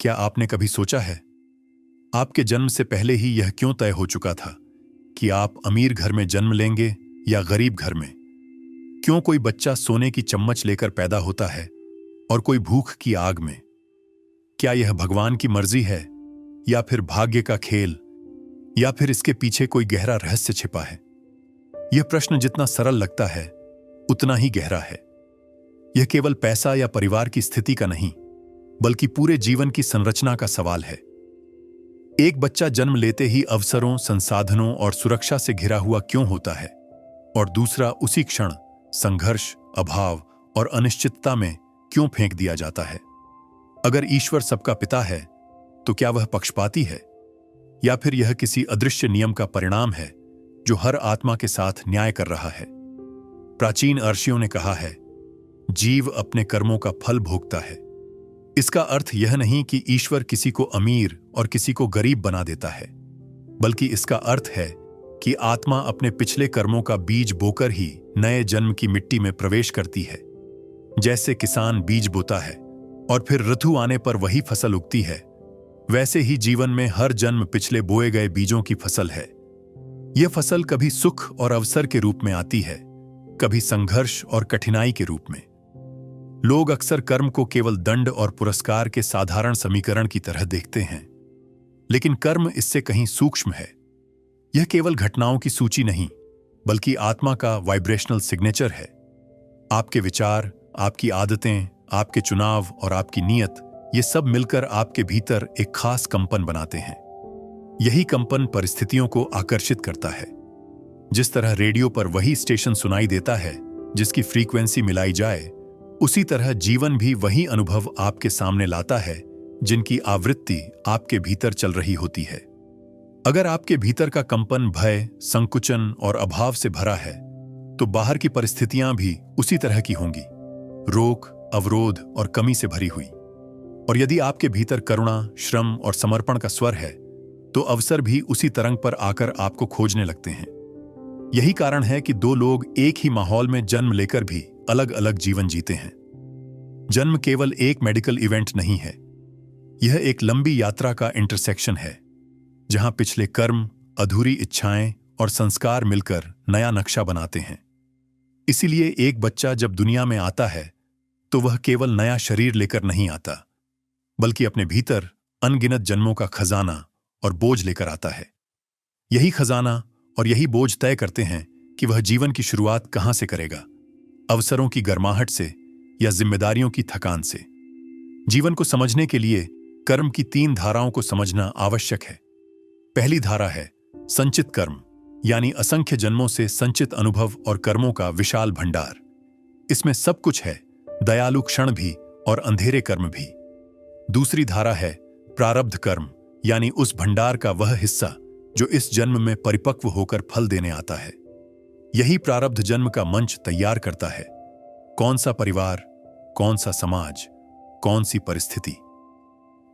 क्या आपने कभी सोचा है, आपके जन्म से पहले ही यह क्यों तय हो चुका था कि आप अमीर घर में जन्म लेंगे या गरीब घर में? क्यों कोई बच्चा सोने की चम्मच लेकर पैदा होता है और कोई भूख की आग में? क्या यह भगवान की मर्जी है या फिर भाग्य का खेल, या फिर इसके पीछे कोई गहरा रहस्य छिपा है? यह प्रश्न जितना सरल लगता है उतना ही गहरा है। यह केवल पैसा या परिवार की स्थिति का नहीं, बल्कि पूरे जीवन की संरचना का सवाल है। एक बच्चा जन्म लेते ही अवसरों, संसाधनों और सुरक्षा से घिरा हुआ क्यों होता है, और दूसरा उसी क्षण संघर्ष, अभाव और अनिश्चितता में क्यों फेंक दिया जाता है? अगर ईश्वर सबका पिता है, तो क्या वह पक्षपाती है, या फिर यह किसी अदृश्य नियम का परिणाम है जो हर आत्मा के साथ न्याय कर रहा है? प्राचीन ऋषियों ने कहा है, जीव अपने कर्मों का फल भोगता है। इसका अर्थ यह नहीं कि ईश्वर किसी को अमीर और किसी को गरीब बना देता है, बल्कि इसका अर्थ है कि आत्मा अपने पिछले कर्मों का बीज बोकर ही नए जन्म की मिट्टी में प्रवेश करती है। जैसे किसान बीज बोता है और फिर ऋतु आने पर वही फसल उगती है, वैसे ही जीवन में हर जन्म पिछले बोए गए बीजों की फसल है। यह फसल कभी सुख और अवसर के रूप में आती है, कभी संघर्ष और कठिनाई के रूप में। लोग अक्सर कर्म को केवल दंड और पुरस्कार के साधारण समीकरण की तरह देखते हैं, लेकिन कर्म इससे कहीं सूक्ष्म है। यह केवल घटनाओं की सूची नहीं, बल्कि आत्मा का वाइब्रेशनल सिग्नेचर है। आपके विचार, आपकी आदतें, आपके चुनाव और आपकी नीयत, ये सब मिलकर आपके भीतर एक खास कंपन बनाते हैं। यही कंपन परिस्थितियों को आकर्षित करता है। जिस तरह रेडियो पर वही स्टेशन सुनाई देता है जिसकी फ्रीक्वेंसी मिलाई जाए, उसी तरह जीवन भी वही अनुभव आपके सामने लाता है जिनकी आवृत्ति आपके भीतर चल रही होती है। अगर आपके भीतर का कंपन भय, संकुचन और अभाव से भरा है, तो बाहर की परिस्थितियां भी उसी तरह की होंगी, रोक, अवरोध और कमी से भरी हुई। और यदि आपके भीतर करुणा, श्रम और समर्पण का स्वर है, तो अवसर भी उसी तरंग पर आकर आपको खोजने लगते हैं। यही कारण है कि दो लोग एक ही माहौल में जन्म लेकर भी अलग अलग जीवन जीते हैं। जन्म केवल एक मेडिकल इवेंट नहीं है, यह एक लंबी यात्रा का इंटरसेक्शन है, जहां पिछले कर्म, अधूरी इच्छाएं और संस्कार मिलकर नया नक्शा बनाते हैं। इसीलिए एक बच्चा जब दुनिया में आता है, तो वह केवल नया शरीर लेकर नहीं आता, बल्कि अपने भीतर अनगिनत जन्मों का खजाना और बोझ लेकर आता है। यही खजाना और यही बोझ तय करते हैं कि वह जीवन की शुरुआत कहां से करेगा, अवसरों की गर्माहट से या जिम्मेदारियों की थकान से। जीवन को समझने के लिए कर्म की 3 धाराओं को समझना आवश्यक है। पहली धारा है संचित कर्म, यानी असंख्य जन्मों से संचित अनुभव और कर्मों का विशाल भंडार। इसमें सब कुछ है, दयालु क्षण भी और अंधेरे कर्म भी। दूसरी धारा है प्रारब्ध कर्म, यानी उस भंडार का वह हिस्सा जो इस जन्म में परिपक्व होकर फल देने आता है। यही प्रारब्ध जन्म का मंच तैयार करता है। कौन सा परिवार, कौन सा समाज, कौन सी परिस्थिति।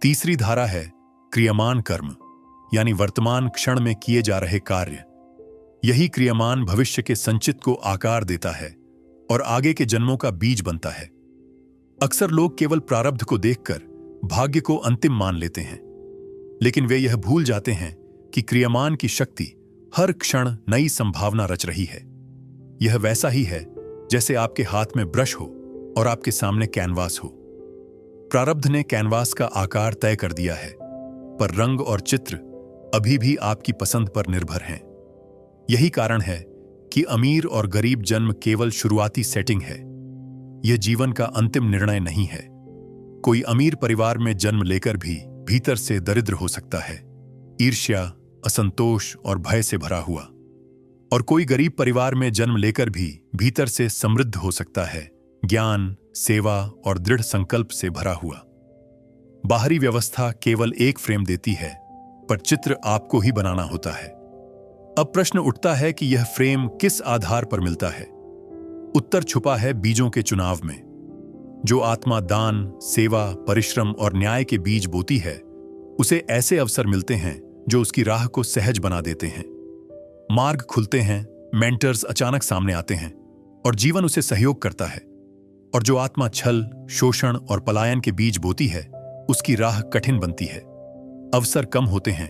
तीसरी धारा है क्रियमान कर्म, यानी वर्तमान क्षण में किए जा रहे कार्य। यही क्रियमान भविष्य के संचित को आकार देता है और आगे के जन्मों का बीज बनता है। अक्सर लोग केवल प्रारब्ध को देखकर भाग्य को अंतिम मान लेते हैं, लेकिन वे यह भूल जाते हैं कि क्रियमान की शक्ति हर क्षण नई संभावना रच रही है। यह वैसा ही है जैसे आपके हाथ में ब्रश हो और आपके सामने कैनवास हो। प्रारब्ध ने कैनवास का आकार तय कर दिया है, पर रंग और चित्र अभी भी आपकी पसंद पर निर्भर हैं। यही कारण है कि अमीर और गरीब जन्म केवल शुरुआती सेटिंग है, यह जीवन का अंतिम निर्णय नहीं है। कोई अमीर परिवार में जन्म लेकर भी भीतर से दरिद्र हो सकता है, ईर्ष्या, असंतोष और भय से भरा हुआ। और कोई गरीब परिवार में जन्म लेकर भी भीतर से समृद्ध हो सकता है, ज्ञान, सेवा और दृढ़ संकल्प से भरा हुआ। बाहरी व्यवस्था केवल एक फ्रेम देती है, पर चित्र आपको ही बनाना होता है। अब प्रश्न उठता है कि यह फ्रेम किस आधार पर मिलता है? उत्तर छुपा है बीजों के चुनाव में। जो आत्मा दान, सेवा, परिश्रम और न्याय के बीज बोती है, उसे ऐसे अवसर मिलते हैं जो उसकी राह को सहज बना देते हैं। मार्ग खुलते हैं, मेंटर्स अचानक सामने आते हैं और जीवन उसे सहयोग करता है। और जो आत्मा छल, शोषण और पलायन के बीज बोती है, उसकी राह कठिन बनती है। अवसर कम होते हैं,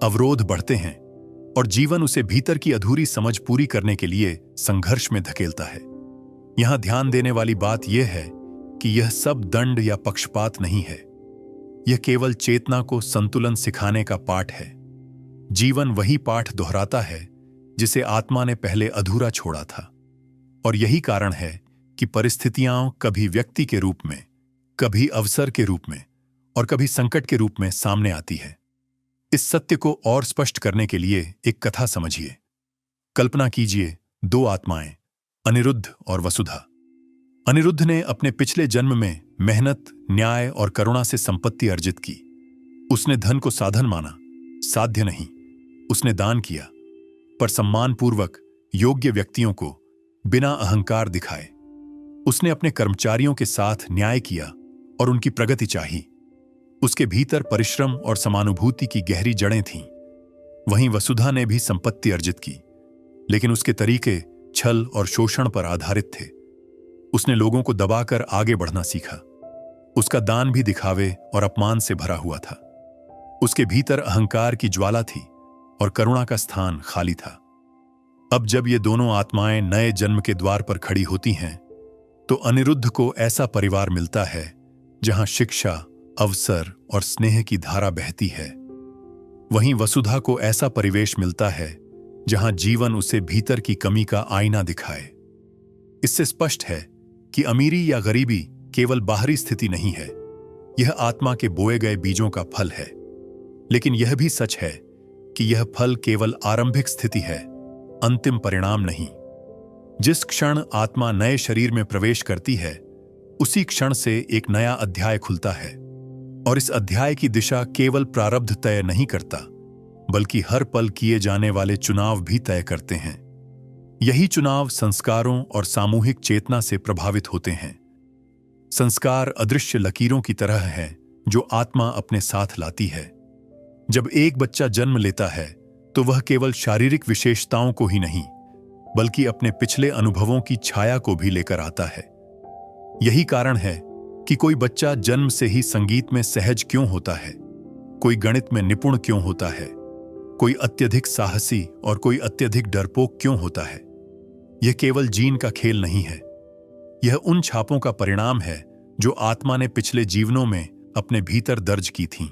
अवरोध बढ़ते हैं और जीवन उसे भीतर की अधूरी समझ पूरी करने के लिए संघर्ष में धकेलता है। यहां ध्यान देने वाली बात यह है कि यह सब दंड या पक्षपात नहीं है। यह केवल चेतना को संतुलन सिखाने का पाठ है। जीवन वही पाठ दोहराता है जिसे आत्मा ने पहले अधूरा छोड़ा था। और यही कारण है कि परिस्थितियां कभी व्यक्ति के रूप में, कभी अवसर के रूप में और कभी संकट के रूप में सामने आती है। इस सत्य को और स्पष्ट करने के लिए एक कथा समझिए। कल्पना कीजिए, दो आत्माएं, अनिरुद्ध और वसुधा। अनिरुद्ध ने अपने पिछले जन्म में मेहनत, न्याय और करुणा से संपत्ति अर्जित की। उसने धन को साधन माना, साध्य नहीं। उसने दान किया, पर सम्मानपूर्वक, योग्य व्यक्तियों को, बिना अहंकार दिखाए। उसने अपने कर्मचारियों के साथ न्याय किया और उनकी प्रगति चाही। उसके भीतर परिश्रम और समानुभूति की गहरी जड़ें थीं। वहीं वसुधा ने भी संपत्ति अर्जित की, लेकिन उसके तरीके छल और शोषण पर आधारित थे। उसने लोगों को दबाकर आगे बढ़ना सीखा। उसका दान भी दिखावे और अपमान से भरा हुआ था। उसके भीतर अहंकार की ज्वाला थी और करुणा का स्थान खाली था। अब जब ये दोनों आत्माएं नए जन्म के द्वार पर खड़ी होती हैं, तो अनिरुद्ध को ऐसा परिवार मिलता है जहां शिक्षा, अवसर और स्नेह की धारा बहती है। वहीं वसुधा को ऐसा परिवेश मिलता है जहां जीवन उसे भीतर की कमी का आईना दिखाए। इससे स्पष्ट है कि अमीरी या गरीबी केवल बाहरी स्थिति नहीं है, यह आत्मा के बोए गए बीजों का फल है। लेकिन यह भी सच है कि यह फल केवल आरंभिक स्थिति है, अंतिम परिणाम नहीं। जिस क्षण आत्मा नए शरीर में प्रवेश करती है, उसी क्षण से एक नया अध्याय खुलता है। और इस अध्याय की दिशा केवल प्रारब्ध तय नहीं करता, बल्कि हर पल किए जाने वाले चुनाव भी तय करते हैं। यही चुनाव संस्कारों और सामूहिक चेतना से प्रभावित होते हैं। संस्कार अदृश्य लकीरों की तरह हैं जो आत्मा अपने साथ लाती है। जब एक बच्चा जन्म लेता है, तो वह केवल शारीरिक विशेषताओं को ही नहीं, बल्कि अपने पिछले अनुभवों की छाया को भी लेकर आता है। यही कारण है कि कोई बच्चा जन्म से ही संगीत में सहज क्यों होता है, कोई गणित में निपुण क्यों होता है, कोई अत्यधिक साहसी और कोई अत्यधिक डरपोक क्यों होता है। यह केवल जीन का खेल नहीं है, यह उन छापों का परिणाम है जो आत्मा ने पिछले जीवनों में अपने भीतर दर्ज की थीं।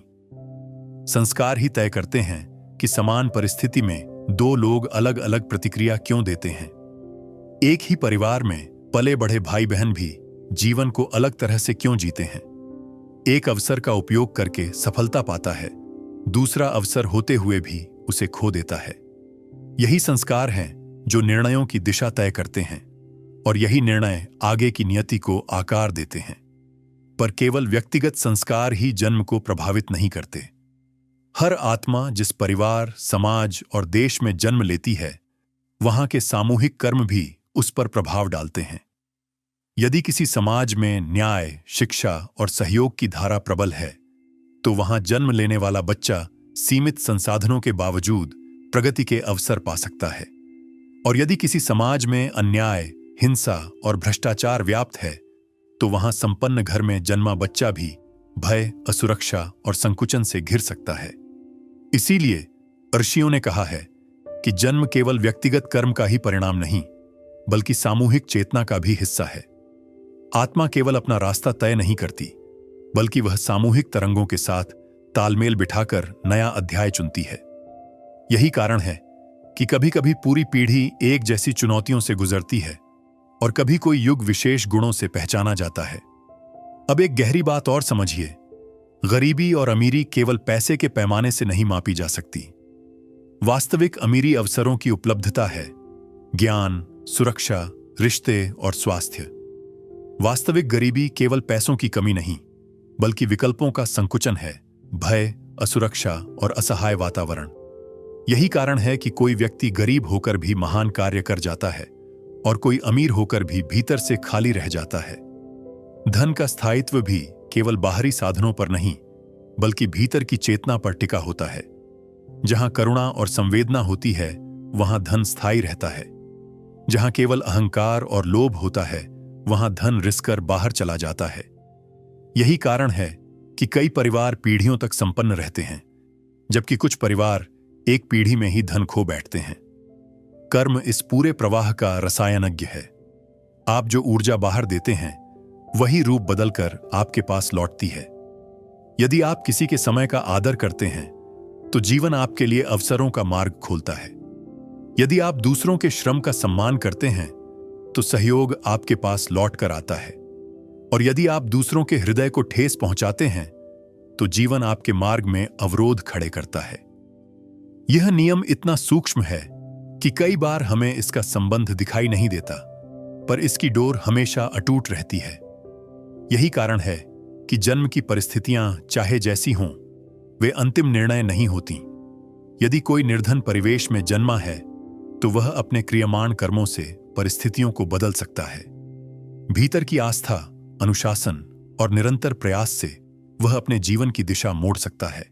संस्कार ही तय करते हैं कि समान परिस्थिति में दो लोग अलग अलग प्रतिक्रिया क्यों देते हैं। एक ही परिवार में पले बढ़े भाई बहन भी जीवन को अलग तरह से क्यों जीते हैं। एक अवसर का उपयोग करके सफलता पाता है, दूसरा अवसर होते हुए भी उसे खो देता है। यही संस्कार हैं जो निर्णयों की दिशा तय करते हैं, और यही निर्णय आगे की नियति को आकार देते हैं। पर केवल व्यक्तिगत संस्कार ही जन्म को प्रभावित नहीं करते। हर आत्मा जिस परिवार, समाज और देश में जन्म लेती है, वहां के सामूहिक कर्म भी उस पर प्रभाव डालते हैं। यदि किसी समाज में न्याय, शिक्षा और सहयोग की धारा प्रबल है, तो वहां जन्म लेने वाला बच्चा सीमित संसाधनों के बावजूद प्रगति के अवसर पा सकता है। और यदि किसी समाज में अन्याय, हिंसा और भ्रष्टाचार व्याप्त है, तो वहां संपन्न घर में जन्मा बच्चा भी भय, असुरक्षा और संकुचन से घिर सकता है। इसीलिए ऋषियों ने कहा है कि जन्म केवल व्यक्तिगत कर्म का ही परिणाम नहीं, बल्कि सामूहिक चेतना का भी हिस्सा है। आत्मा केवल अपना रास्ता तय नहीं करती, बल्कि वह सामूहिक तरंगों के साथ तालमेल बिठाकर नया अध्याय चुनती है। यही कारण है कि कभी कभी पूरी पीढ़ी एक जैसी चुनौतियों से गुजरती है और कभी कोई युग विशेष गुणों से पहचाना जाता है। अब एक गहरी बात और समझिए, गरीबी और अमीरी केवल पैसे के पैमाने से नहीं मापी जा सकती। वास्तविक अमीरी अवसरों की उपलब्धता है, ज्ञान, सुरक्षा, रिश्ते और स्वास्थ्य। वास्तविक गरीबी केवल पैसों की कमी नहीं, बल्कि विकल्पों का संकुचन है, भय, असुरक्षा और असहाय वातावरण। यही कारण है कि कोई व्यक्ति गरीब होकर भी महान कार्य कर जाता है और कोई अमीर होकर भी भीतर से खाली रह जाता है। धन का स्थायित्व भी केवल बाहरी साधनों पर नहीं, बल्कि भीतर की चेतना पर टिका होता है। जहां करुणा और संवेदना होती है, वहां धन स्थायी रहता है। जहां केवल अहंकार और लोभ होता है, वहां धन रिसकर बाहर चला जाता है। यही कारण है कि कई परिवार पीढ़ियों तक संपन्न रहते हैं, जबकि कुछ परिवार एक पीढ़ी में ही धन खो बैठते हैं। कर्म इस पूरे प्रवाह का रसायनज्ञ है। आप जो ऊर्जा बाहर देते हैं वही रूप बदलकर आपके पास लौटती है। यदि आप किसी के समय का आदर करते हैं तो जीवन आपके लिए अवसरों का मार्ग खोलता है। यदि आप दूसरों के श्रम का सम्मान करते हैं तो सहयोग आपके पास लौट कर आता है। और यदि आप दूसरों के हृदय को ठेस पहुंचाते हैं तो जीवन आपके मार्ग में अवरोध खड़े करता है। यह नियम इतना सूक्ष्म है कि कई बार हमें इसका संबंध दिखाई नहीं देता, पर इसकी डोर हमेशा अटूट रहती है। यही कारण है कि जन्म की परिस्थितियां चाहे जैसी हों, वे अंतिम निर्णय नहीं होती। यदि कोई निर्धन परिवेश में जन्मा है तो वह अपने क्रियमाण कर्मों से परिस्थितियों को बदल सकता है। भीतर की आस्था, अनुशासन और निरंतर प्रयास से वह अपने जीवन की दिशा मोड़ सकता है।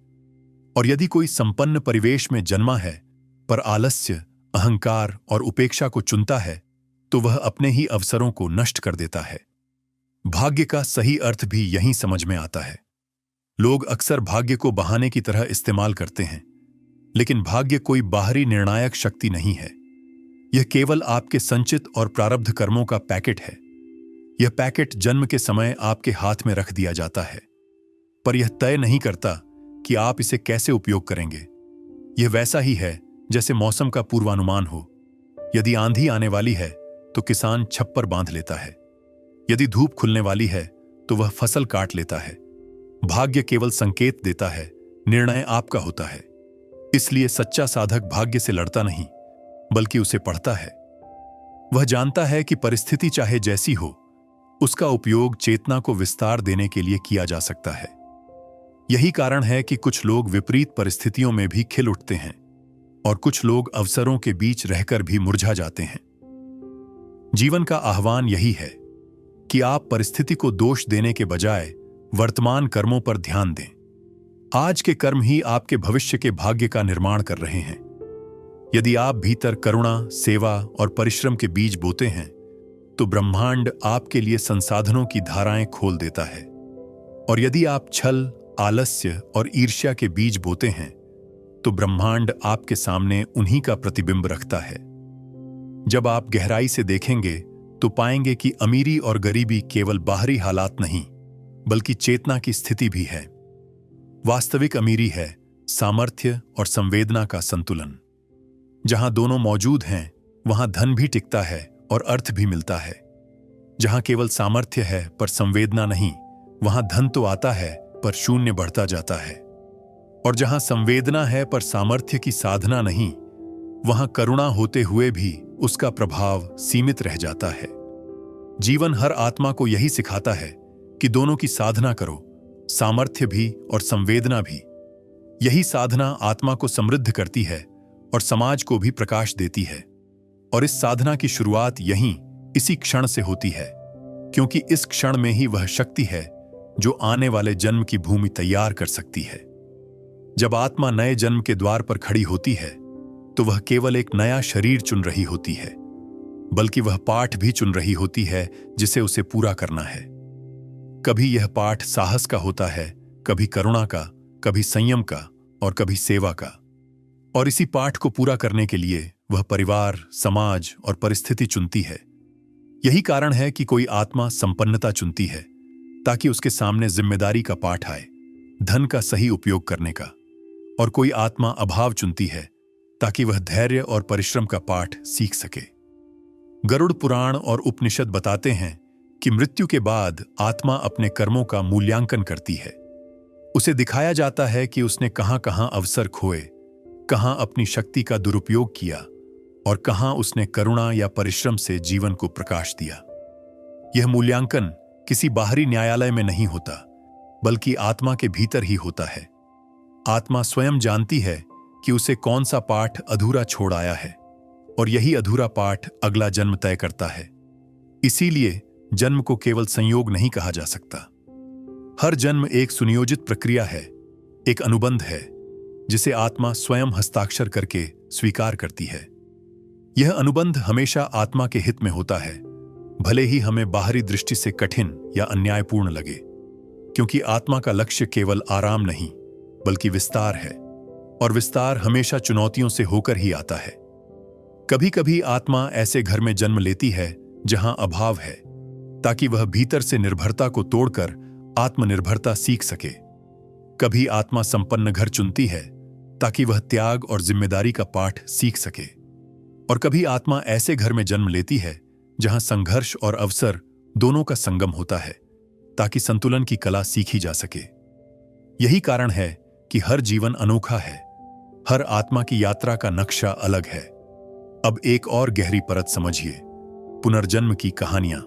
और यदि कोई संपन्न परिवेश में जन्मा है पर आलस्य, अहंकार और उपेक्षा को चुनता है तो वह अपने ही अवसरों को नष्ट कर देता है। भाग्य का सही अर्थ भी यहीं समझ में आता है। लोग अक्सर भाग्य को बहाने की तरह इस्तेमाल करते हैं, लेकिन भाग्य कोई बाहरी निर्णायक शक्ति नहीं है। यह केवल आपके संचित और प्रारब्ध कर्मों का पैकेट है। यह पैकेट जन्म के समय आपके हाथ में रख दिया जाता है, पर यह तय नहीं करता कि आप इसे कैसे उपयोग करेंगे। यह वैसा ही है जैसे मौसम का पूर्वानुमान हो। यदि आंधी आने वाली है तो किसान छप्पर बांध लेता है। यदि धूप खुलने वाली है तो वह फसल काट लेता है। भाग्य केवल संकेत देता है, निर्णय आपका होता है। इसलिए सच्चा साधक भाग्य से लड़ता नहीं, बल्कि उसे पढ़ता है। वह जानता है कि परिस्थिति चाहे जैसी हो, उसका उपयोग चेतना को विस्तार देने के लिए किया जा सकता है। यही कारण है कि कुछ लोग विपरीत परिस्थितियों में भी खिल उठते हैं और कुछ लोग अवसरों के बीच रहकर भी मुरझा जाते हैं। जीवन का आह्वान यही है कि आप परिस्थिति को दोष देने के बजाय वर्तमान कर्मों पर ध्यान दें। आज के कर्म ही आपके भविष्य के भाग्य का निर्माण कर रहे हैं। यदि आप भीतर करुणा, सेवा और परिश्रम के बीज बोते हैं तो ब्रह्मांड आपके लिए संसाधनों की धाराएं खोल देता है। और यदि आप छल, आलस्य और ईर्ष्या के बीज बोते हैं तो ब्रह्मांड आपके सामने उन्हीं का प्रतिबिंब रखता है। जब आप गहराई से देखेंगे तो पाएंगे कि अमीरी और गरीबी केवल बाहरी हालात नहीं, बल्कि चेतना की स्थिति भी है। वास्तविक अमीरी है सामर्थ्य और संवेदना का संतुलन। जहां दोनों मौजूद हैं वहां धन भी टिकता है और अर्थ भी मिलता है। जहां केवल सामर्थ्य है पर संवेदना नहीं, वहां धन तो आता है पर शून्य बढ़ता जाता है। और जहां संवेदना है पर सामर्थ्य की साधना नहीं, वहां करुणा होते हुए भी उसका प्रभाव सीमित रह जाता है। जीवन हर आत्मा को यही सिखाता है कि दोनों की साधना करो, सामर्थ्य भी और संवेदना भी। यही साधना आत्मा को समृद्ध करती है और समाज को भी प्रकाश देती है। और इस साधना की शुरुआत यहीं, इसी क्षण से होती है, क्योंकि इस क्षण में ही वह शक्ति है जो आने वाले जन्म की भूमि तैयार कर सकती है। जब आत्मा नए जन्म के द्वार पर खड़ी होती है तो वह केवल एक नया शरीर चुन रही होती है, बल्कि वह पाठ भी चुन रही होती है जिसे उसे पूरा करना है। कभी यह पाठ साहस का होता है, कभी करुणा का, कभी संयम का और कभी सेवा का। और इसी पाठ को पूरा करने के लिए वह परिवार, समाज और परिस्थिति चुनती है। यही कारण है कि कोई आत्मा संपन्नता चुनती है ताकि उसके सामने जिम्मेदारी का पाठ आए, धन का सही उपयोग करने का। और कोई आत्मा अभाव चुनती है ताकि वह धैर्य और परिश्रम का पाठ सीख सके। गरुड़ पुराण और उपनिषद बताते हैं कि मृत्यु के बाद आत्मा अपने कर्मों का मूल्यांकन करती है। उसे दिखाया जाता है कि उसने कहां-कहां अवसर खोए, कहां अपनी शक्ति का दुरुपयोग किया और कहां उसने करुणा या परिश्रम से जीवन को प्रकाश दिया। यह मूल्यांकन किसी बाहरी न्यायालय में नहीं होता, बल्कि आत्मा के भीतर ही होता है। आत्मा स्वयं जानती है कि उसे कौन सा पाठ अधूरा छोड़ आया है, और यही अधूरा पाठ अगला जन्म तय करता है। इसीलिए जन्म को केवल संयोग नहीं कहा जा सकता। हर जन्म एक सुनियोजित प्रक्रिया है, एक अनुबंध है जिसे आत्मा स्वयं हस्ताक्षर करके स्वीकार करती है। यह अनुबंध हमेशा आत्मा के हित में होता है, भले ही हमें बाहरी दृष्टि से कठिन या अन्यायपूर्ण लगे। क्योंकि आत्मा का लक्ष्य केवल आराम नहीं बल्कि विस्तार है, और विस्तार हमेशा चुनौतियों से होकर ही आता है। कभी कभी आत्मा ऐसे घर में जन्म लेती है जहां अभाव है, ताकि वह भीतर से निर्भरता को तोड़कर आत्मनिर्भरता सीख सके। कभी आत्मा संपन्न घर चुनती है ताकि वह त्याग और जिम्मेदारी का पाठ सीख सके, और कभी आत्मा ऐसे घर में जन्म लेती है जहां संघर्ष और अवसर दोनों का संगम होता है, ताकि संतुलन की कला सीखी जा सके। यही कारण है कि हर जीवन अनोखा है, हर आत्मा की यात्रा का नक्शा अलग है। अब एक और गहरी परत समझिए, पुनर्जन्म की कहानियां।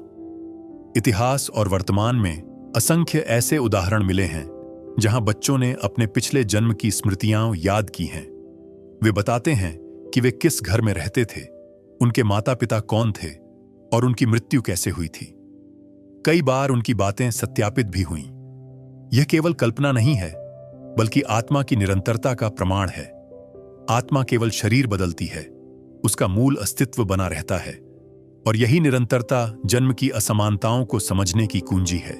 इतिहास और वर्तमान में असंख्य ऐसे उदाहरण मिले हैं जहां बच्चों ने अपने पिछले जन्म की स्मृतियां याद की हैं। वे बताते हैं कि वे किस घर में रहते थे, उनके माता पिता कौन थे और उनकी मृत्यु कैसे हुई थी। कई बार उनकी बातें सत्यापित भी हुईं। यह केवल कल्पना नहीं है, बल्कि आत्मा की निरंतरता का प्रमाण है। आत्मा केवल शरीर बदलती है, उसका मूल अस्तित्व बना रहता है, और यही निरंतरता जन्म की असमानताओं को समझने की कुंजी है।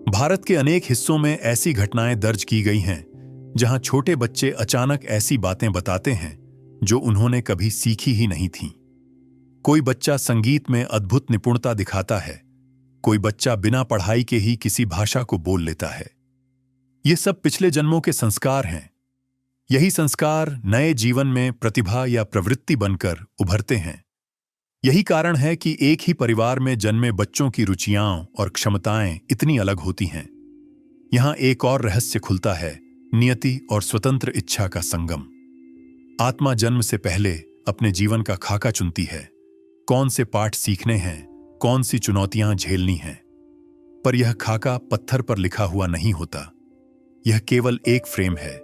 भारत के अनेक हिस्सों में ऐसी घटनाएं दर्ज की गई हैं जहां छोटे बच्चे अचानक ऐसी बातें बताते हैं जो उन्होंने कभी सीखी ही नहीं थीं। कोई बच्चा संगीत में अद्भुत निपुणता दिखाता है, कोई बच्चा बिना पढ़ाई के ही किसी भाषा को बोल लेता है। ये सब पिछले जन्मों के संस्कार हैं। यही संस्कार नए जीवन में प्रतिभा या प्रवृत्ति बनकर उभरते हैं। यही कारण है कि एक ही परिवार में जन्मे बच्चों की रुचियां और क्षमताएं इतनी अलग होती हैं। यहां एक और रहस्य खुलता है, नियति और स्वतंत्र इच्छा का संगम। आत्मा जन्म से पहले अपने जीवन का खाका चुनती है, कौन से पाठ सीखने हैं, कौन सी चुनौतियां झेलनी हैं। पर यह खाका पत्थर पर लिखा हुआ नहीं होता, यह केवल एक फ्रेम है।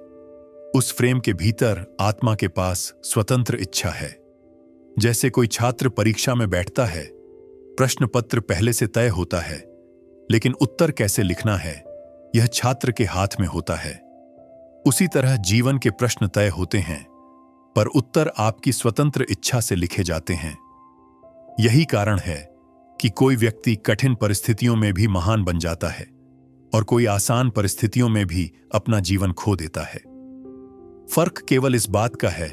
उस फ्रेम के भीतर आत्मा के पास स्वतंत्र इच्छा है। जैसे कोई छात्र परीक्षा में बैठता है, प्रश्न पत्र पहले से तय होता है, लेकिन उत्तर कैसे लिखना है यह छात्र के हाथ में होता है। उसी तरह जीवन के प्रश्न तय होते हैं, पर उत्तर आपकी स्वतंत्र इच्छा से लिखे जाते हैं। यही कारण है कि कोई व्यक्ति कठिन परिस्थितियों में भी महान बन जाता है और कोई आसान परिस्थितियों में भी अपना जीवन खो देता है। फर्क केवल इस बात का है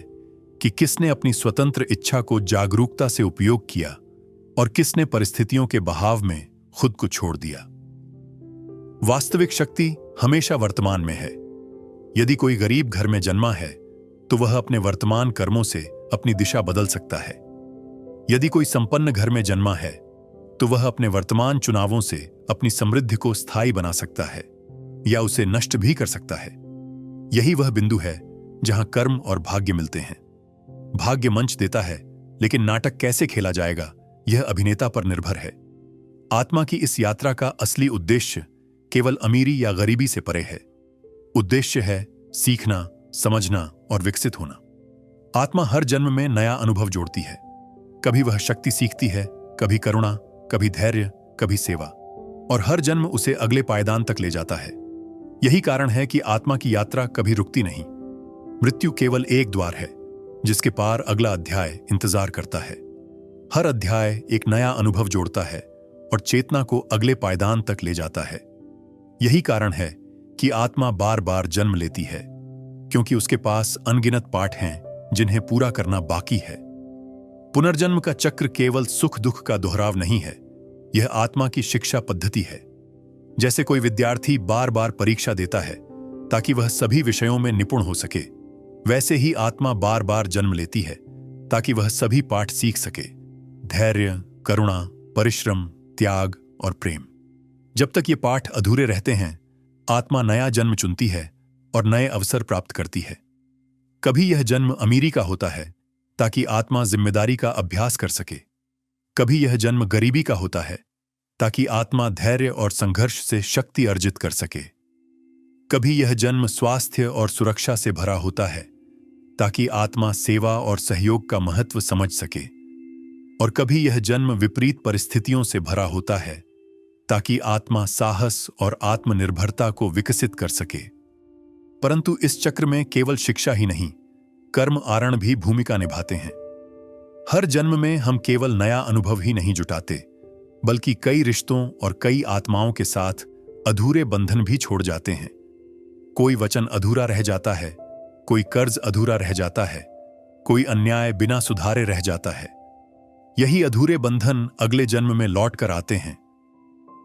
कि किसने अपनी स्वतंत्र इच्छा को जागरूकता से उपयोग किया और किसने परिस्थितियों के बहाव में खुद को छोड़ दिया। वास्तविक शक्ति हमेशा वर्तमान में है। यदि कोई गरीब घर में जन्मा है तो वह अपने वर्तमान कर्मों से अपनी दिशा बदल सकता है। यदि कोई संपन्न घर में जन्मा है तो वह अपने वर्तमान चुनावों से अपनी समृद्धि को स्थायी बना सकता है या उसे नष्ट भी कर सकता है। यही वह बिंदु है जहां कर्म और भाग्य मिलते हैं। भाग्य मंच देता है, लेकिन नाटक कैसे खेला जाएगा यह अभिनेता पर निर्भर है। आत्मा की इस यात्रा का असली उद्देश्य केवल अमीरी या गरीबी से परे है। उद्देश्य है सीखना, समझना और विकसित होना। आत्मा हर जन्म में नया अनुभव जोड़ती है। कभी वह शक्ति सीखती है, कभी करुणा, कभी धैर्य, कभी सेवा, और हर जन्म उसे अगले पायदान तक ले जाता है। यही कारण है कि आत्मा की यात्रा कभी रुकती नहीं। मृत्यु केवल एक द्वार है जिसके पार अगला अध्याय इंतजार करता है। हर अध्याय एक नया अनुभव जोड़ता है और चेतना को अगले पायदान तक ले जाता है। यही कारण है कि आत्मा बार बार जन्म लेती है, क्योंकि उसके पास अनगिनत पाठ हैं जिन्हें पूरा करना बाकी है। पुनर्जन्म का चक्र केवल सुख दुख का दोहराव नहीं है, यह आत्मा की शिक्षा पद्धति है। जैसे कोई विद्यार्थी बार बार परीक्षा देता है ताकि वह सभी विषयों में निपुण हो सके, वैसे ही आत्मा बार बार जन्म लेती है ताकि वह सभी पाठ सीख सके। धैर्य, करुणा, परिश्रम, त्याग और प्रेम। जब तक ये पाठ अधूरे रहते हैं, आत्मा नया जन्म चुनती है और नए अवसर प्राप्त करती है। कभी यह जन्म अमीरी का होता है ताकि आत्मा जिम्मेदारी का अभ्यास कर सके। कभी यह जन्म गरीबी का होता है ताकि आत्मा धैर्य और संघर्ष से शक्ति अर्जित कर सके। कभी यह जन्म स्वास्थ्य और सुरक्षा से भरा होता है ताकि आत्मा सेवा और सहयोग का महत्व समझ सके। और कभी यह जन्म विपरीत परिस्थितियों से भरा होता है ताकि आत्मा साहस और आत्मनिर्भरता को विकसित कर सके। परंतु इस चक्र में केवल शिक्षा ही नहीं, कर्म आरण भी भूमिका निभाते हैं। हर जन्म में हम केवल नया अनुभव ही नहीं जुटाते, बल्कि कई रिश्तों और कई आत्माओं के साथ अधूरे बंधन भी छोड़ जाते हैं। कोई वचन अधूरा रह जाता है, कोई कर्ज अधूरा रह जाता है, कोई अन्याय बिना सुधारे रह जाता है। यही अधूरे बंधन अगले जन्म में लौट कर आते हैं,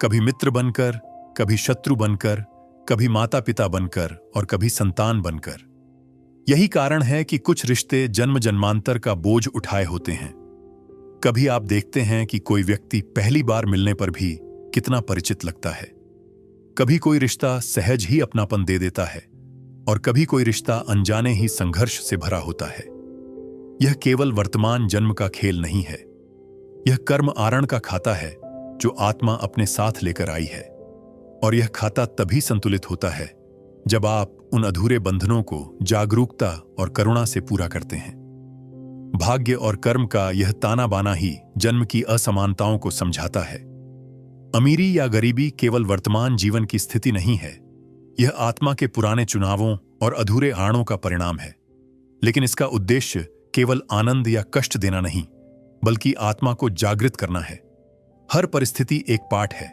कभी मित्र बनकर, कभी शत्रु बनकर, कभी माता पिता बनकर और कभी संतान बनकर। यही कारण है कि कुछ रिश्ते जन्म जन्मांतर का बोझ उठाए होते हैं। कभी आप देखते हैं कि कोई व्यक्ति पहली बार मिलने पर भी कितना परिचित लगता है। कभी कोई रिश्ता सहज ही अपनापन दे देता है और कभी कोई रिश्ता अनजाने ही संघर्ष से भरा होता है। यह केवल वर्तमान जन्म का खेल नहीं है, यह कर्म आरण का खाता है जो आत्मा अपने साथ लेकर आई है। और यह खाता तभी संतुलित होता है जब आप उन अधूरे बंधनों को जागरूकता और करुणा से पूरा करते हैं। भाग्य और कर्म का यह ताना बाना ही जन्म की असमानताओं को समझाता है। अमीरी या गरीबी केवल वर्तमान जीवन की स्थिति नहीं है, यह आत्मा के पुराने चुनावों और अधूरे आणों का परिणाम है। लेकिन इसका उद्देश्य केवल आनंद या कष्ट देना नहीं, बल्कि आत्मा को जागृत करना है। हर परिस्थिति एक पाठ है,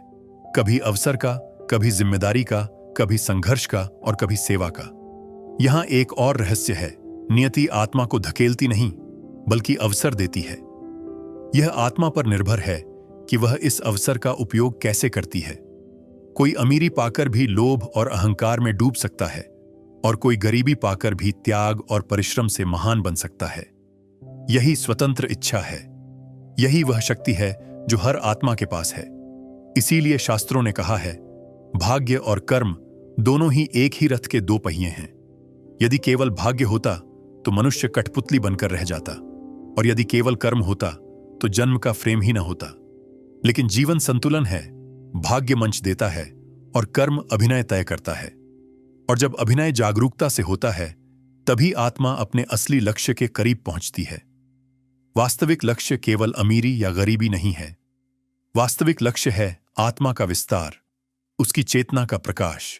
कभी अवसर का, कभी जिम्मेदारी का, कभी संघर्ष का और कभी सेवा का। यहां एक और रहस्य है, नियति आत्मा को धकेलती नहीं बल्कि अवसर देती है। यह आत्मा पर निर्भर है कि वह इस अवसर का उपयोग कैसे करती है। कोई अमीरी पाकर भी लोभ और अहंकार में डूब सकता है और कोई गरीबी पाकर भी त्याग और परिश्रम से महान बन सकता है। यही स्वतंत्र इच्छा है, यही वह शक्ति है जो हर आत्मा के पास है। इसीलिए शास्त्रों ने कहा है, भाग्य और कर्म दोनों ही एक ही रथ के दो पहिए हैं। यदि केवल भाग्य होता तो मनुष्य कठपुतली बनकर रह जाता, और यदि केवल कर्म होता तो जन्म का फ्रेम ही न होता। लेकिन जीवन संतुलन है, भाग्य मंच देता है और कर्म अभिनय तय करता है। और जब अभिनय जागरूकता से होता है, तभी आत्मा अपने असली लक्ष्य के करीब पहुंचती है। वास्तविक लक्ष्य केवल अमीरी या गरीबी नहीं है, वास्तविक लक्ष्य है आत्मा का विस्तार, उसकी चेतना का प्रकाश।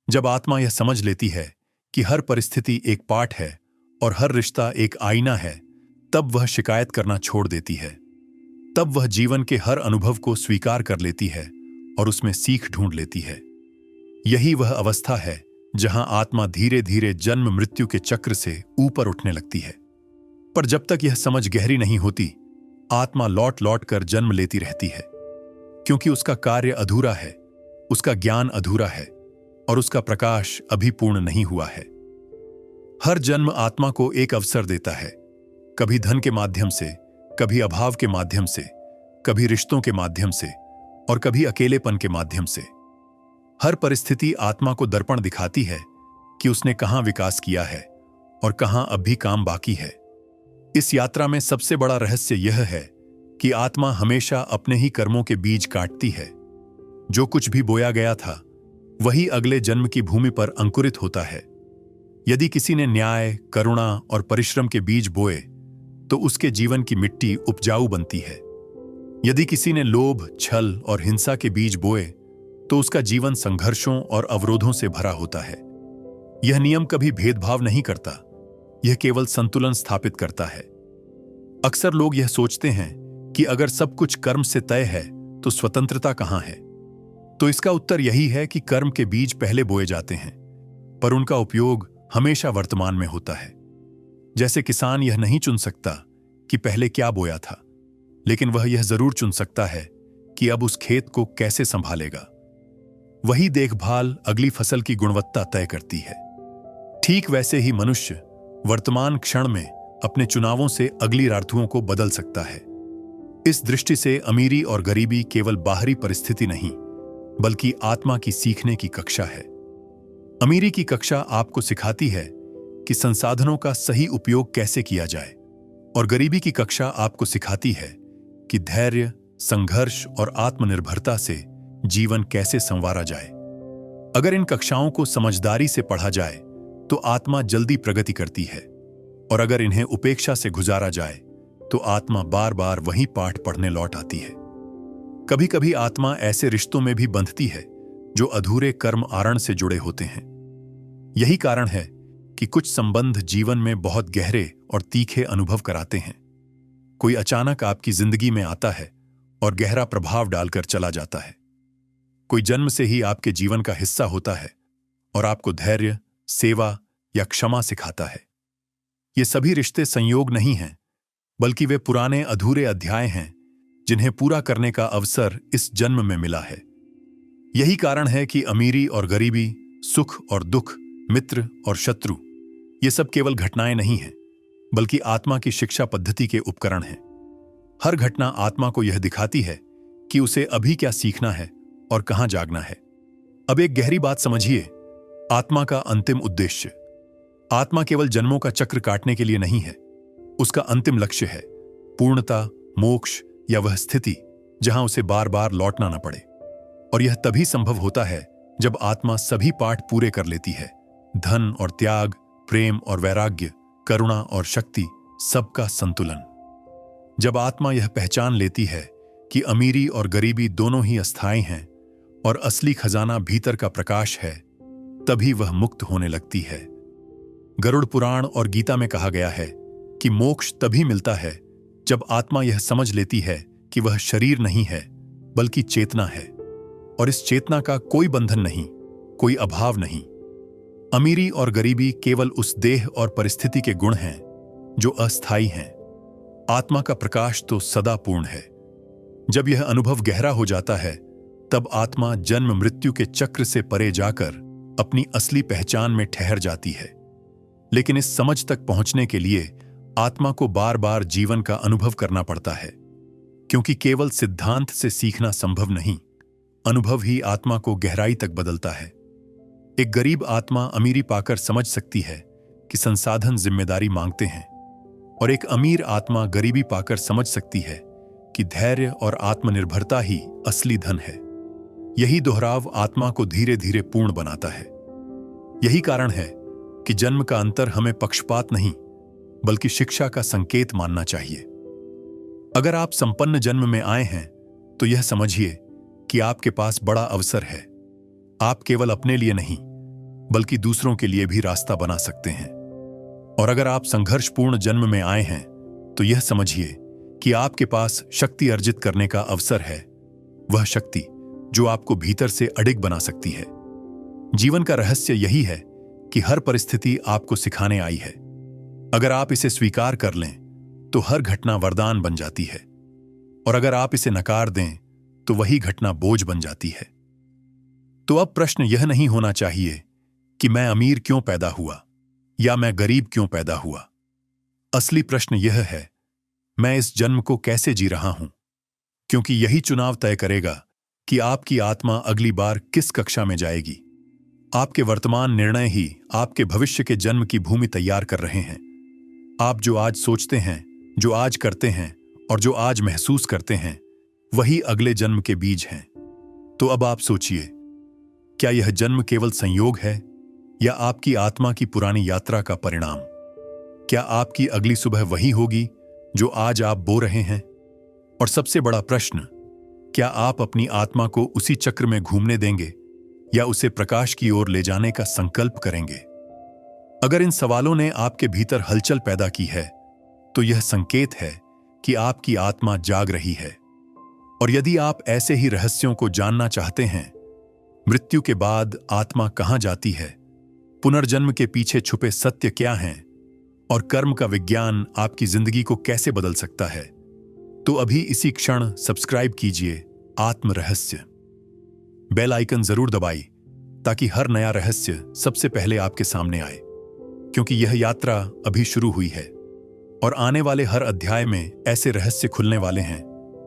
जब आत्मा यह समझ लेती है कि हर परिस्थिति एक पाठ है और हर रिश्ता एक आईना है, तब वह शिकायत करना छोड़ देती है। तब वह जीवन के हर अनुभव को स्वीकार कर लेती है और उसमें सीख ढूंढ लेती है। यही वह अवस्था है जहां आत्मा धीरे धीरे जन्म मृत्यु के चक्र से ऊपर उठने लगती है। पर जब तक यह समझ गहरी नहीं होती, आत्मा लौट लौट कर जन्म लेती रहती है, क्योंकि उसका कार्य अधूरा है, उसका ज्ञान अधूरा है और उसका प्रकाश अभी पूर्ण नहीं हुआ है। हर जन्म आत्मा को एक अवसर देता है, कभी धन के माध्यम से, कभी अभाव के माध्यम से, कभी रिश्तों के माध्यम से और कभी अकेलेपन के माध्यम से। हर परिस्थिति आत्मा को दर्पण दिखाती है कि उसने कहां विकास किया है और कहां अब भी काम बाकी है। इस यात्रा में सबसे बड़ा रहस्य यह है कि आत्मा हमेशा अपने ही कर्मों के बीज काटती है। जो कुछ भी बोया गया था, वही अगले जन्म की भूमि पर अंकुरित होता है। यदि किसी ने न्याय, करुणा और परिश्रम के बीज बोए, तो उसके जीवन की मिट्टी उपजाऊ बनती है। यदि किसी ने लोभ, छल और हिंसा के बीज बोए, तो उसका जीवन संघर्षों और अवरोधों से भरा होता है। यह नियम कभी भेदभाव नहीं करता, यह केवल संतुलन स्थापित करता है। अक्सर लोग यह सोचते हैं कि अगर सब कुछ कर्म से तय है तो स्वतंत्रता कहां है। तो इसका उत्तर यही है कि कर्म के बीज पहले बोए जाते हैं, पर उनका उपयोग हमेशा वर्तमान में होता है। जैसे किसान यह नहीं चुन सकता कि पहले क्या बोया था, लेकिन वह यह जरूर चुन सकता है कि अब उस खेत को कैसे संभालेगा। वही देखभाल अगली फसल की गुणवत्ता तय करती है। ठीक वैसे ही मनुष्य वर्तमान क्षण में अपने चुनावों से अगली ऋतुओं को बदल सकता है। इस दृष्टि से अमीरी और गरीबी केवल बाहरी परिस्थिति नहीं, बल्कि आत्मा की सीखने की कक्षा है। अमीरी की कक्षा आपको सिखाती है कि संसाधनों का सही उपयोग कैसे किया जाए, और गरीबी की कक्षा आपको सिखाती है कि धैर्य, संघर्ष और आत्मनिर्भरता से जीवन कैसे संवारा जाए। अगर इन कक्षाओं को समझदारी से पढ़ा जाए तो आत्मा जल्दी प्रगति करती है, और अगर इन्हें उपेक्षा से गुजारा जाए तो आत्मा बार बार वही पाठ पढ़ने लौट आती है। कभी कभी आत्मा ऐसे रिश्तों में भी बंधती है जो अधूरे कर्म आरण से जुड़े होते हैं। यही कारण है कि कुछ संबंध जीवन में बहुत गहरे और तीखे अनुभव कराते हैं। कोई अचानक आपकी जिंदगी में आता है और गहरा प्रभाव डालकर चला जाता है। कोई जन्म से ही आपके जीवन का हिस्सा होता है और आपको धैर्य, सेवा या क्षमा सिखाता है। ये सभी रिश्ते संयोग नहीं हैं, बल्कि वे पुराने अधूरे अध्याय हैं जिन्हें पूरा करने का अवसर इस जन्म में मिला है। यही कारण है कि अमीरी और गरीबी, सुख और दुख, मित्र और शत्रु, ये सब केवल घटनाएं नहीं हैं, बल्कि आत्मा की शिक्षा पद्धति के उपकरण हैं। हर घटना आत्मा को यह दिखाती है कि उसे अभी क्या सीखना है और कहां जागना है। अब एक गहरी बात समझिए, आत्मा का अंतिम उद्देश्य। आत्मा केवल जन्मों का चक्र काटने के लिए नहीं है। उसका अंतिम लक्ष्य है पूर्णता, मोक्ष या वह स्थिति जहां उसे बार बार लौटना न पड़े। और यह तभी संभव होता है जब आत्मा सभी पाठ पूरे कर लेती है। धन और त्याग, प्रेम और वैराग्य, करुणा और शक्ति, सबका संतुलन। जब आत्मा यह पहचान लेती है कि अमीरी और गरीबी दोनों ही अस्थायी हैं और असली खजाना भीतर का प्रकाश है, तभी वह मुक्त होने लगती है। गरुड़ पुराण और गीता में कहा गया है कि मोक्ष तभी मिलता है जब आत्मा यह समझ लेती है कि वह शरीर नहीं है, बल्कि चेतना है, और इस चेतना का कोई बंधन नहीं, कोई अभाव नहीं। अमीरी और गरीबी केवल उस देह और परिस्थिति के गुण हैं जो अस्थायी हैं। आत्मा का प्रकाश तो सदा पूर्ण है। जब यह अनुभव गहरा हो जाता है, तब आत्मा जन्म मृत्यु के चक्र से परे जाकर अपनी असली पहचान में ठहर जाती है। लेकिन इस समझ तक पहुंचने के लिए आत्मा को बार बार जीवन का अनुभव करना पड़ता है, क्योंकि केवल सिद्धांत से सीखना संभव नहीं, अनुभव ही आत्मा को गहराई तक बदलता है। एक गरीब आत्मा अमीरी पाकर समझ सकती है कि संसाधन जिम्मेदारी मांगते हैं, और एक अमीर आत्मा गरीबी पाकर समझ सकती है कि धैर्य और आत्मनिर्भरता ही असली धन है। यही दोहराव आत्मा को धीरे धीरे पूर्ण बनाता है। यही कारण है कि जन्म का अंतर हमें पक्षपात नहीं, बल्कि शिक्षा का संकेत मानना चाहिए। अगर आप संपन्न जन्म में आए हैं, तो यह समझिए कि आपके पास बड़ा अवसर है। आप केवल अपने लिए नहीं, बल्कि दूसरों के लिए भी रास्ता बना सकते हैं। और अगर आप संघर्षपूर्ण जन्म में आए हैं, तो यह समझिए कि आपके पास शक्ति अर्जित करने का अवसर है, वह शक्ति जो आपको भीतर से अडिग बना सकती है। जीवन का रहस्य यही है कि हर परिस्थिति आपको सिखाने आई है। अगर आप इसे स्वीकार कर लें, तो हर घटना वरदान बन जाती है, और अगर आप इसे नकार दें, तो वही घटना बोझ बन जाती है। तो अब प्रश्न यह नहीं होना चाहिए कि मैं अमीर क्यों पैदा हुआ या मैं गरीब क्यों पैदा हुआ। असली प्रश्न यह है, मैं इस जन्म को कैसे जी रहा हूं, क्योंकि यही चुनाव तय करेगा कि आपकी आत्मा अगली बार किस कक्षा में जाएगी। आपके वर्तमान निर्णय ही आपके भविष्य के जन्म की भूमि तैयार कर रहे हैं। आप जो आज सोचते हैं, जो आज करते हैं और जो आज महसूस करते हैं, वही अगले जन्म के बीज हैं। तो अब आप सोचिए, क्या यह जन्म केवल संयोग है या आपकी आत्मा की पुरानी यात्रा का परिणाम? क्या आपकी अगली सुबह वही होगी जो आज आप बो रहे हैं? और सबसे बड़ा प्रश्न, क्या आप अपनी आत्मा को उसी चक्र में घूमने देंगे या उसे प्रकाश की ओर ले जाने का संकल्प करेंगे? अगर इन सवालों ने आपके भीतर हलचल पैदा की है, तो यह संकेत है कि आपकी आत्मा जाग रही है। और यदि आप ऐसे ही रहस्यों को जानना चाहते हैं, मृत्यु के बाद आत्मा कहां जाती है, पुनर्जन्म के पीछे छुपे सत्य क्या हैं, और कर्म का विज्ञान आपकी जिंदगी को कैसे बदल सकता है, तो अभी इसी क्षण सब्सक्राइब कीजिए आत्म रहस्य। बेल आइकन जरूर दबाइए ताकि हर नया रहस्य सबसे पहले आपके सामने आए, क्योंकि यह यात्रा अभी शुरू हुई है और आने वाले हर अध्याय में ऐसे रहस्य खुलने वाले हैं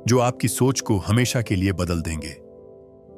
जो आपकी सोच को हमेशा के लिए बदल देंगे।